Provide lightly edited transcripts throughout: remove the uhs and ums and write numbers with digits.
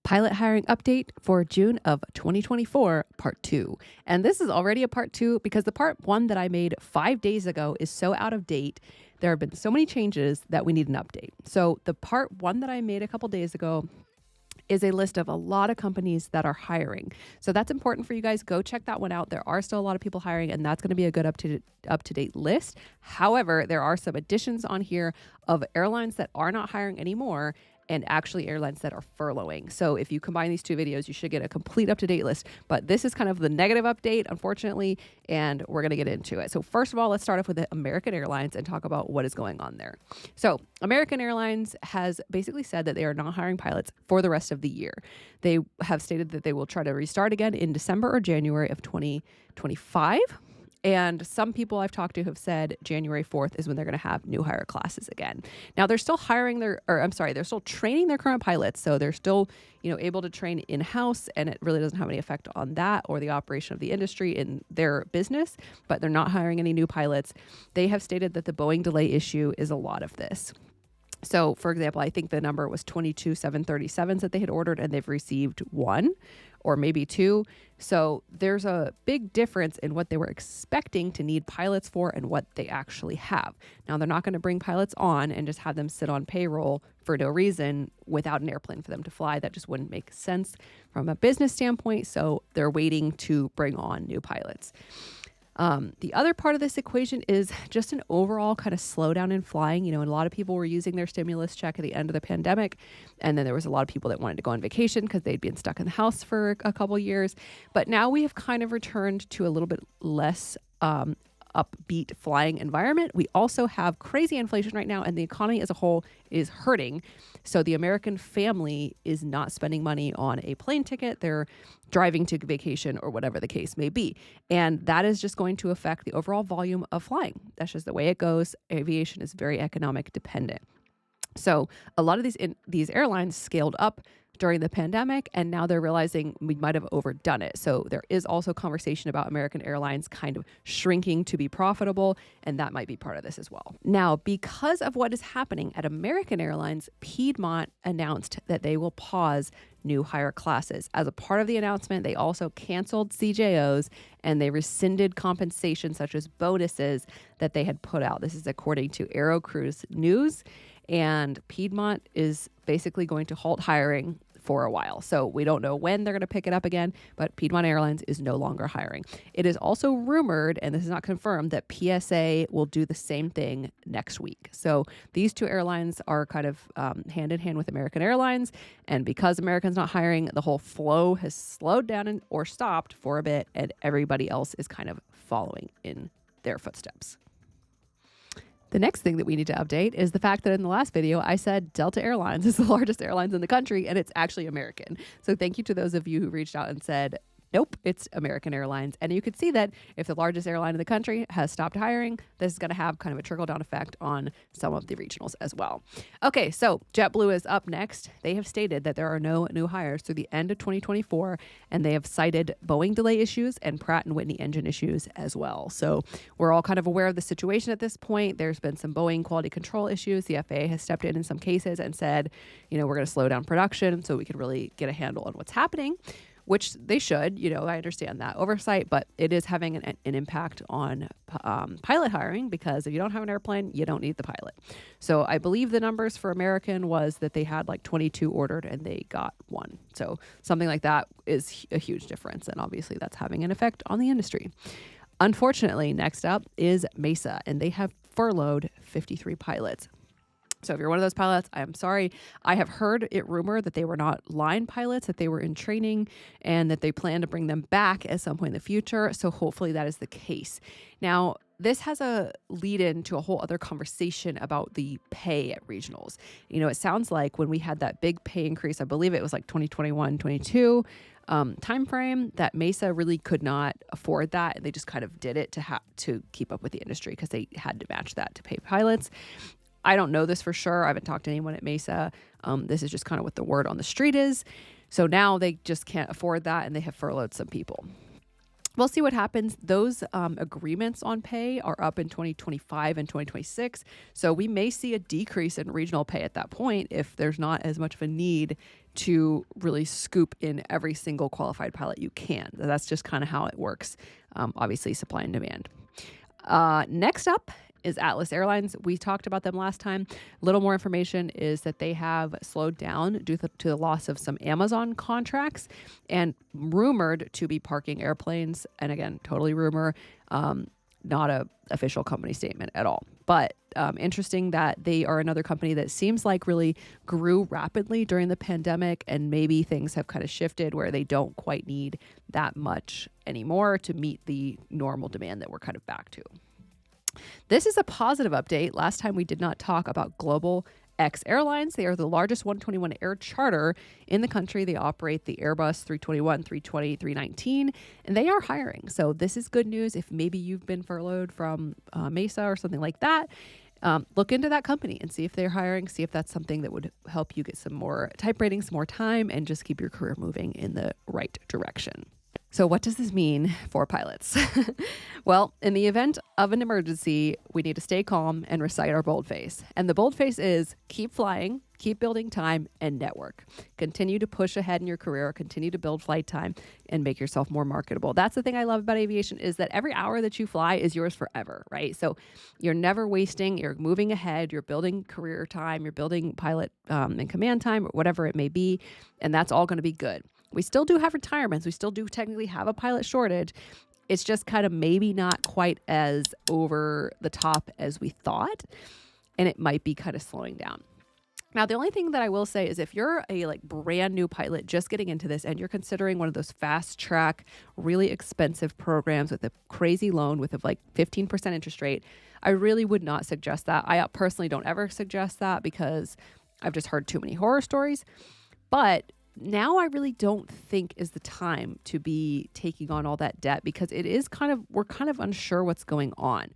Pilot hiring update for June of 2024, part 2. And this is already a part 2 because the part 1 that I made 5 days ago is so out of date. There have been so many changes that we need an update. So the part 1 that I made a couple days ago is a list of a lot of companies that are hiring. So that's important for you guys. Go check that one out. There are still a lot of people hiring, and that's going to be a good up-to-date list. However, there are some additions on here of airlines that are not hiring anymore and actually airlines that are furloughing. So if you combine these two videos, you should get a complete up-to-date list. But this is kind of the negative update, unfortunately, and we're going to get into it. So first of all, let's start off with the American Airlines and talk about what is going on there. So American Airlines has basically said that they are not hiring pilots for the rest of the year. They have stated that they will try to restart again in December or January of 2025. And some people I've talked to have said January 4th is when they're going to have new hire classes again. Now they're still they're still training their current pilots. So they're still, able to train in-house, and it really doesn't have any effect on that or the operation of the industry in their business, but they're not hiring any new pilots. They have stated that the Boeing delay issue is a lot of this. So, for example, I think the number was 22 737s that they had ordered, and they've received 1 or maybe 2. So there's a big difference in what they were expecting to need pilots for and what they actually have. Now, they're not going to bring pilots on and just have them sit on payroll for no reason without an airplane for them to fly. That just wouldn't make sense from a business standpoint. So they're waiting to bring on new pilots. The other part of this equation is just an overall kind of slowdown in flying. And a lot of people were using their stimulus check at the end of the pandemic. And then there was a lot of people that wanted to go on vacation because they'd been stuck in the house for a couple of years. But now we have kind of returned to a little bit less upbeat flying environment. We also have crazy inflation right now, and the economy as a whole is hurting. So the American family is not spending money on a plane ticket. They're driving to vacation or whatever the case may be. And that is just going to affect the overall volume of flying. That's just the way it goes. Aviation is very economic dependent. So a lot of these airlines scaled up during the pandemic, and now they're realizing we might have overdone it. So there is also conversation about American Airlines kind of shrinking to be profitable, and that might be part of this as well. Now, because of what is happening at American Airlines, Piedmont announced that they will pause new hire classes. As a part of the announcement, they also canceled CJOs and they rescinded compensation such as bonuses that they had put out. This is according to Aerocruise News, and Piedmont is basically going to halt hiring for a while. So we don't know when they're going to pick it up again, but Piedmont Airlines is no longer hiring. It is also rumored, and this is not confirmed, that PSA will do the same thing next week. So these two airlines are kind of hand in hand with American Airlines. And because American's not hiring, the whole flow has slowed down or stopped for a bit, and everybody else is kind of following in their footsteps. The next thing that we need to update is the fact that in the last video, I said Delta Airlines is the largest airlines in the country, and it's actually American. So thank you to those of you who reached out and said, nope, it's American Airlines. And you could see that if the largest airline in the country has stopped hiring, this is going to have kind of a trickle-down effect on some of the regionals as well. Okay, so JetBlue is up next. They have stated that there are no new hires through the end of 2024, and they have cited Boeing delay issues and Pratt & Whitney engine issues as well. So we're all kind of aware of the situation at this point. There's been some Boeing quality control issues. The FAA has stepped in some cases and said, we're going to slow down production so we can really get a handle on what's happening, which they should. I understand that oversight, but it is having an impact on pilot hiring, because if you don't have an airplane, you don't need the pilot. So I believe the numbers for American was that they had like 22 ordered and they got 1. So something like that is a huge difference. And obviously that's having an effect on the industry. Unfortunately, next up is Mesa, and they have furloughed 53 pilots. So if you're one of those pilots, I am sorry. I have heard it rumored that they were not line pilots, that they were in training, and that they plan to bring them back at some point in the future. So hopefully that is the case. Now, this has a lead into a whole other conversation about the pay at regionals. It sounds like when we had that big pay increase, I believe it was like 2021, 22 timeframe, that Mesa really could not afford that. They just kind of did it to keep up with the industry because they had to match that to pay pilots. I don't know this for sure. I haven't talked to anyone at Mesa. This is just kind of what the word on the street is. So now they just can't afford that, and they have furloughed some people. We'll see what happens. Those agreements on pay are up in 2025 and 2026. So we may see a decrease in regional pay at that point if there's not as much of a need to really scoop in every single qualified pilot you can. That's just kind of how it works. Obviously, supply and demand. Next up is Atlas Airlines. We talked about them last time. A little more information is that they have slowed down due to the loss of some Amazon contracts and rumored to be parking airplanes. And again, totally rumor, not a official company statement at all. But interesting that they are another company that seems like really grew rapidly during the pandemic, and maybe things have kind of shifted where they don't quite need that much anymore to meet the normal demand that we're kind of back to. This is a positive update. Last time we did not talk about Global X Airlines. They are the largest 121 air charter in the country. They operate the Airbus 321, 320, 319, and they are hiring. So this is good news. If maybe you've been furloughed from Mesa or something like that, look into that company and see if they're hiring, see if that's something that would help you get some more type ratings, some more time, and just keep your career moving in the right direction. So what does this mean for pilots? Well, in the event of an emergency, we need to stay calm and recite our boldface. And the boldface is keep flying, keep building time, and network. Continue to push ahead in your career, continue to build flight time, and make yourself more marketable. That's the thing I love about aviation, is that every hour that you fly is yours forever, right? So you're never wasting, you're moving ahead, you're building career time, you're building pilot and command time, or whatever it may be, and that's all going to be good. We still do have retirements. We still do technically have a pilot shortage. It's just kind of maybe not quite as over the top as we thought, and it might be kind of slowing down. Now, the only thing that I will say is if you're a brand new pilot just getting into this and you're considering one of those fast track, really expensive programs with a crazy loan with a 15% interest rate, I really would not suggest that. I personally don't ever suggest that because I've just heard too many horror stories. But now I really don't think is the time to be taking on all that debt, because it is we're kind of unsure what's going on.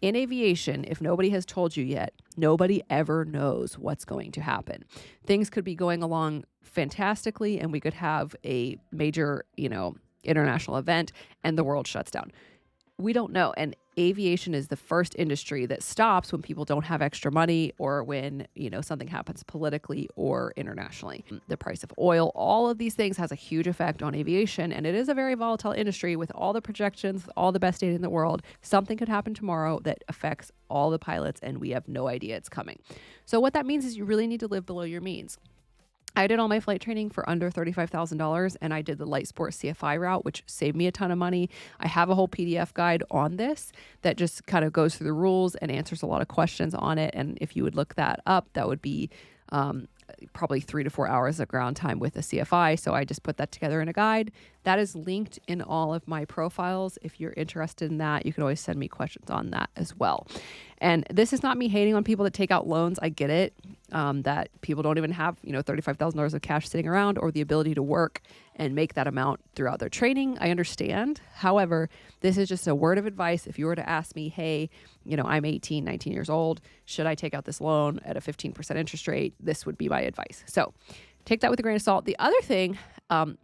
In aviation, if nobody has told you yet, nobody ever knows what's going to happen. Things could be going along fantastically and we could have a major, international event and the world shuts down. We don't know. And aviation is the first industry that stops when people don't have extra money or when, something happens politically or internationally. The price of oil, all of these things has a huge effect on aviation. And it is a very volatile industry with all the projections, all the best data in the world. Something could happen tomorrow that affects all the pilots and we have no idea it's coming. So what that means is you really need to live below your means. I did all my flight training for under $35,000 and I did the light sport CFI route, which saved me a ton of money. I have a whole PDF guide on this that just kind of goes through the rules and answers a lot of questions on it. And if you would look that up, that would be probably 3 to 4 hours of ground time with a CFI. So I just put that together in a guide. That is linked in all of my profiles. If you're interested in that, you can always send me questions on that as well. And this is not me hating on people that take out loans. I get it, that people don't even have, $35,000 of cash sitting around or the ability to work and make that amount throughout their training. I understand. However, this is just a word of advice. If you were to ask me, hey, I'm 18, 19 years old, should I take out this loan at a 15% interest rate? This would be my advice. So take that with a grain of salt. The other thing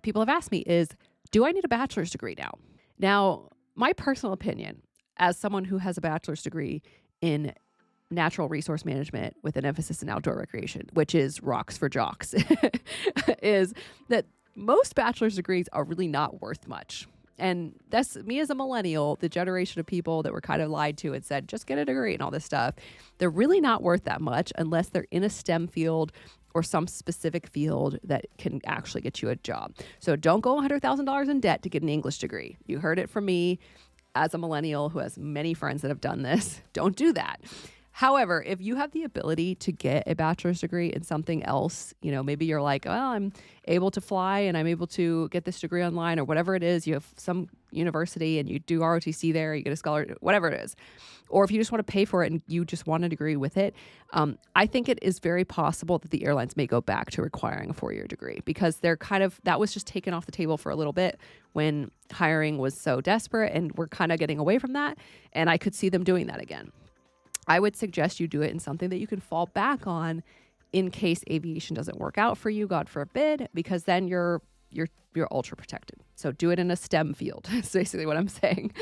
people have asked me is, do I need a bachelor's degree now? Now, my personal opinion, as someone who has a bachelor's degree in natural resource management with an emphasis in outdoor recreation, which is rocks for jocks, is that most bachelor's degrees are really not worth much. And that's me as a millennial, the generation of people that were kind of lied to and said, just get a degree and all this stuff. They're really not worth that much unless they're in a STEM field or some specific field that can actually get you a job. So don't go $100,000 in debt to get an English degree. You heard it from me as a millennial who has many friends that have done this. Don't do that. However, if you have the ability to get a bachelor's degree in something else, maybe you're like, well, I'm able to fly and I'm able to get this degree online or whatever it is. You have some university and you do ROTC there, you get a scholarship, whatever it is. Or if you just want to pay for it and you just want a degree with it, I think it is very possible that the airlines may go back to requiring a 4-year degree because they're that was just taken off the table for a little bit when hiring was so desperate, and we're kind of getting away from that. And I could see them doing that again. I would suggest you do it in something that you can fall back on in case aviation doesn't work out for you, God forbid, because then you're you're ultra protected. So do it in a STEM field. That's basically what I'm saying.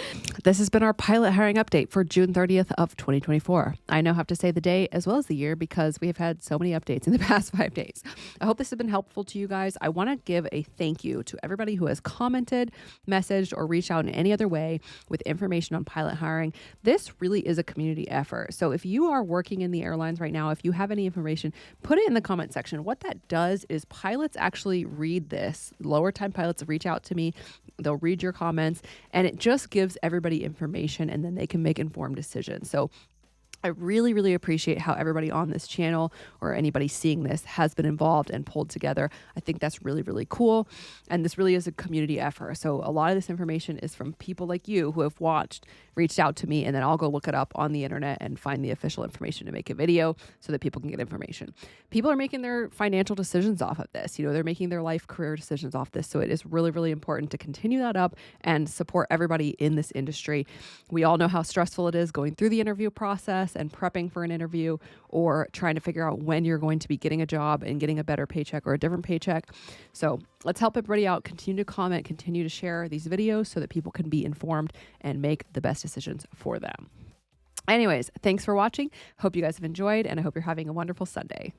This has been our pilot hiring update for June 30th of 2024. I now have to say the day as well as the year because we have had so many updates in the past 5 days. I hope this has been helpful to you guys. I want to give a thank you to everybody who has commented, messaged, or reached out in any other way with information on pilot hiring. This really is a community effort. So if you are working in the airlines right now, if you have any information, put it in the comment section. What that does is pilots actually read this. Lower time pilots reach out to me. They'll read your comments, and it just gives everybody information, and then they can make informed decisions. So I really, really appreciate how everybody on this channel or anybody seeing this has been involved and pulled together. I think that's really, really cool. And this really is a community effort. So a lot of this information is from people like you who have watched, reached out to me, and then I'll go look it up on the internet and find the official information to make a video so that people can get information. People are making their financial decisions off of this. You know, they're making their life career decisions off this. So it is really, really important to continue that up and support everybody in this industry. We all know how stressful it is going through the interview process and prepping for an interview or trying to figure out when you're going to be getting a job and getting a better paycheck or a different paycheck. So let's help everybody out. Continue to comment, continue to share these videos so that people can be informed and make the best decisions for them. Anyways, thanks for watching. Hope you guys have enjoyed, and I hope you're having a wonderful Sunday.